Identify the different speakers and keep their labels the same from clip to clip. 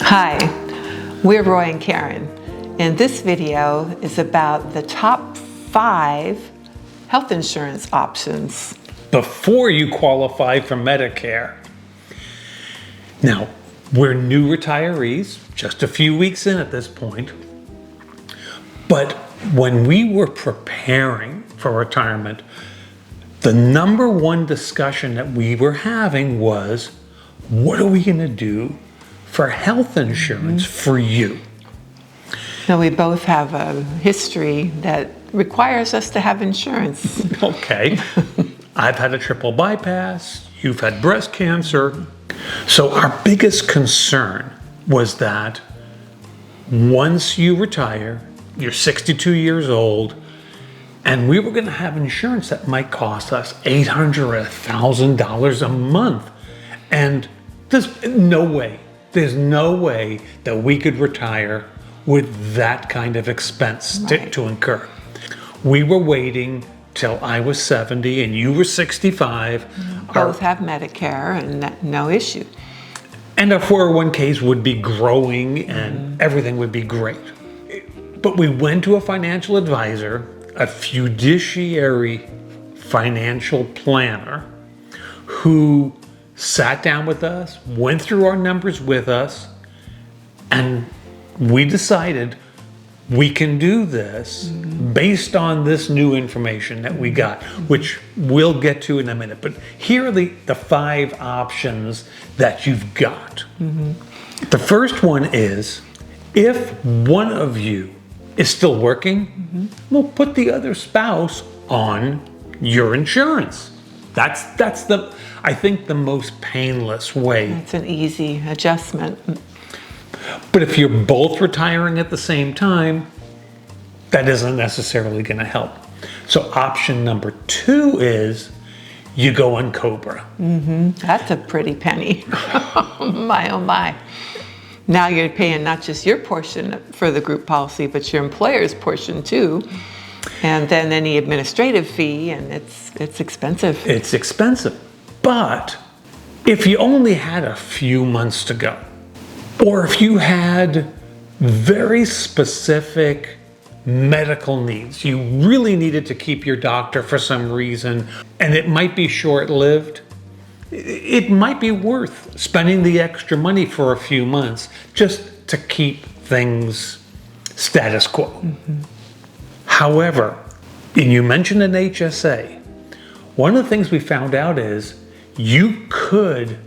Speaker 1: Hi, we're Roy and Karen, and this video is about the top 5 health insurance options
Speaker 2: before you qualify for Medicare. Now, we're new retirees, just a few weeks in at this point, but when we were preparing for retirement, the number one discussion that we were having was, what are we going to do for health insurance for you?
Speaker 1: Now, we both have a history that requires us to have insurance.
Speaker 2: Okay. I've had a triple bypass, you've had breast cancer. So our biggest concern was that once you retire, you're 62 years old, and we were going to have insurance that might cost us $800 or $1,000 a month. And there's no way that we could retire with that kind of expense to incur. We were waiting till I was 70 and you were 65.
Speaker 1: Both have Medicare and no issue.
Speaker 2: And our 401ks would be growing and everything would be great. But we went to a financial advisor, a fiduciary financial planner, who sat down with us, went through our numbers with us, and we decided we can do this based on this new information that we got, which we'll get to in a minute. But here are the 5 options that you've got. The first one is, if one of you is still working, we'll put the other spouse on your insurance. That's I think the most painless way.
Speaker 1: It's an easy adjustment.
Speaker 2: But if you're both retiring at the same time, that isn't necessarily going to help. So option number 2 is you go on COBRA.
Speaker 1: That's a pretty penny. My, oh my. Now you're paying not just your portion for the group policy, but your employer's portion too. And then any administrative fee, and it's expensive.
Speaker 2: It's expensive. But if you only had a few months to go, or if you had very specific medical needs, you really needed to keep your doctor for some reason, and it might be short-lived, it might be worth spending the extra money for a few months just to keep things status quo. However, and you mentioned an HSA, one of the things we found out is you could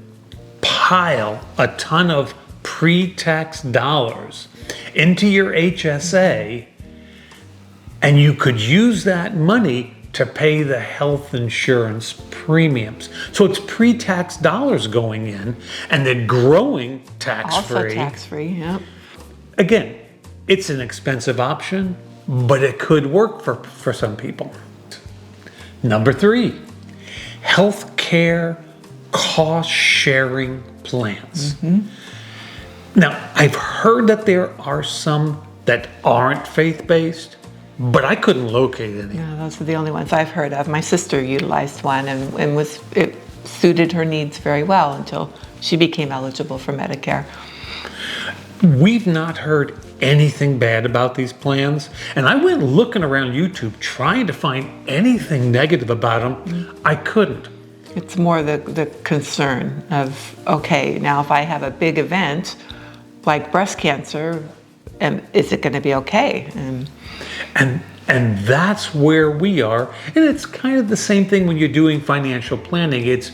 Speaker 2: pile a ton of pre-tax dollars into your HSA, and you could use that money to pay the health insurance premiums. So it's pre-tax dollars going in, and they're growing tax-free.
Speaker 1: Also tax-free, yeah.
Speaker 2: Again, it's an expensive option, but it could work for some people. Number 3, healthcare cost-sharing plans. Now, I've heard that there are some that aren't faith-based, but I couldn't locate any.
Speaker 1: No, those are the only ones I've heard of. My sister utilized one and it suited her needs very well until she became eligible for Medicare.
Speaker 2: We've not heard anything bad about these plans, and I went looking around YouTube trying to find anything negative about them. I couldn't.
Speaker 1: It's more the concern of, okay, now if I have a big event like breast cancer, is it going to be okay?
Speaker 2: And that's where we are. And it's kind of the same thing when you're doing financial planning. It's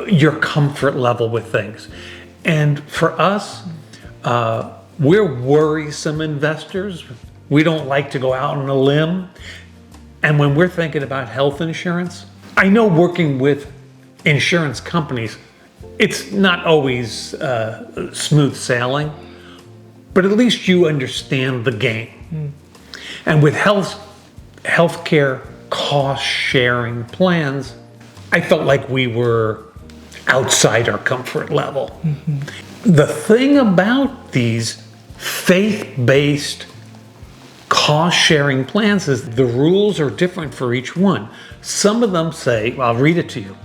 Speaker 2: your comfort level with things. And for us, we're worrisome investors. We don't like to go out on a limb. And when we're thinking about health insurance, I know working with insurance companies, it's not always smooth sailing, but at least you understand the game. And with healthcare cost-sharing plans, I felt like we were outside our comfort level. The thing about these faith-based cost-sharing plans is the rules are different for each one. Some of them say, well, I'll read it to you,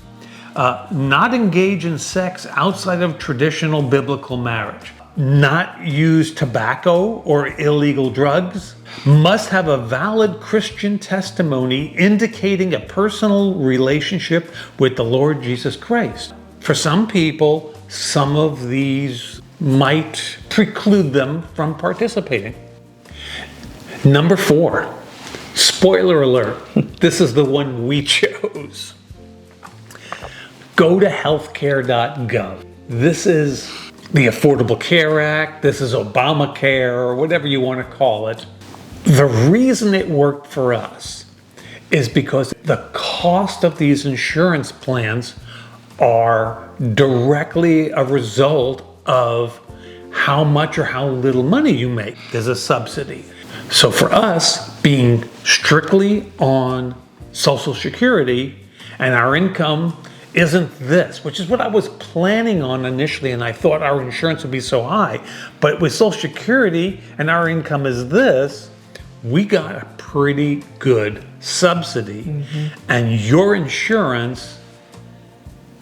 Speaker 2: not engage in sex outside of traditional biblical marriage. not use tobacco or illegal drugs, must have a valid Christian testimony indicating a personal relationship with the Lord Jesus Christ. For some people, some of these might preclude them from participating. Number 4, spoiler alert, this is the one we chose. Go to Healthcare.gov. This is the Affordable Care Act, this is Obamacare, or whatever you want to call it. The reason it worked for us is because the cost of these insurance plans are directly a result of how much or how little money you make. There's a subsidy. So for us, being strictly on Social Security and our income isn't this, which is what I was planning on initially, and I thought our insurance would be so high. But with Social Security and our income is this, we got a pretty good subsidy. And your insurance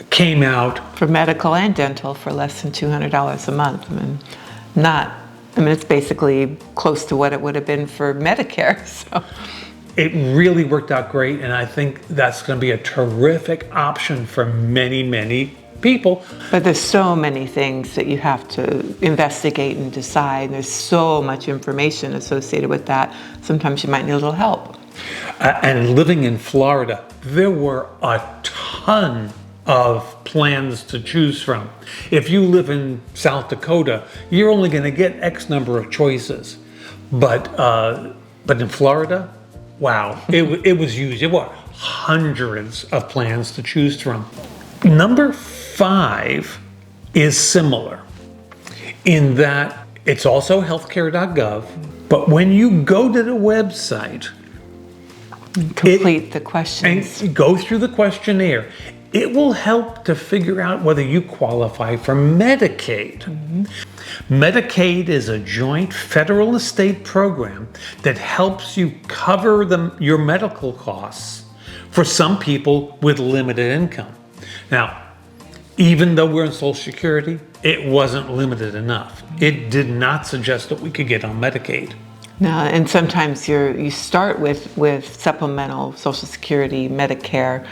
Speaker 2: came out
Speaker 1: For medical and dental for less than $200 a month. It's basically close to what it would have been for Medicare. So
Speaker 2: it really worked out great, and I think that's going to be a terrific option for many, many people.
Speaker 1: But there's so many things that you have to investigate and decide. There's so much information associated with that. Sometimes you might need a little help.
Speaker 2: And living in Florida, there were a ton of plans to choose from. If you live in South Dakota, you're only going to get X number of choices. But in Florida, wow, it was huge. There were hundreds of plans to choose from. Number 5 is similar in that it's also healthcare.gov, but when you go to the website,
Speaker 1: Complete the questions.
Speaker 2: and go through the questionnaire, it will help to figure out whether you qualify for Medicaid. Medicaid is a joint federal and state program that helps you cover your medical costs for some people with limited income. Now, even though we're in Social Security, it wasn't limited enough. It did not suggest that we could get on Medicaid.
Speaker 1: No, and sometimes you start with supplemental Social Security, Medicare,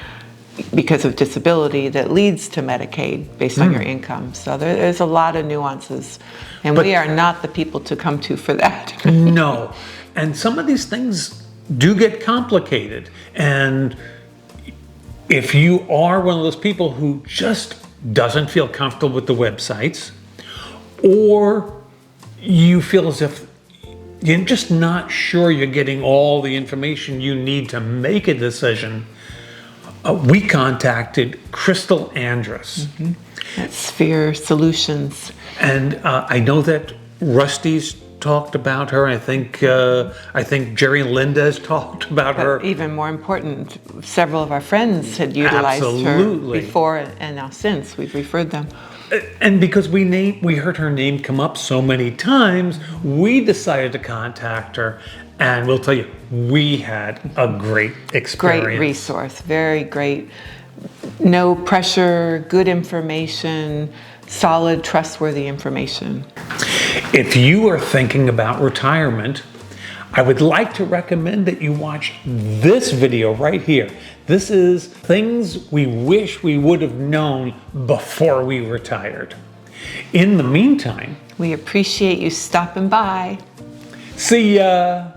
Speaker 1: because of disability that leads to Medicaid based on your income. So there's a lot of nuances, and we are not the people to come to for that.
Speaker 2: No, and some of these things do get complicated. And if you are one of those people who just doesn't feel comfortable with the websites, or you feel as if you're just not sure you're getting all the information you need to make a decision, we contacted Crystal Andrus.
Speaker 1: At Sphere Solutions.
Speaker 2: And I know that Rusty's talked about her. I think Jerry and Linda has talked about her.
Speaker 1: Even more important, several of our friends had utilized her before, and now since we've referred them.
Speaker 2: And because we heard her name come up so many times, we decided to contact her. And we'll tell you, we had a great experience.
Speaker 1: Great resource, very great. No pressure, good information, solid, trustworthy information.
Speaker 2: If you are thinking about retirement, I would like to recommend that you watch this video right here. This is things we wish we would have known before we retired. In the meantime,
Speaker 1: we appreciate you stopping by.
Speaker 2: See ya.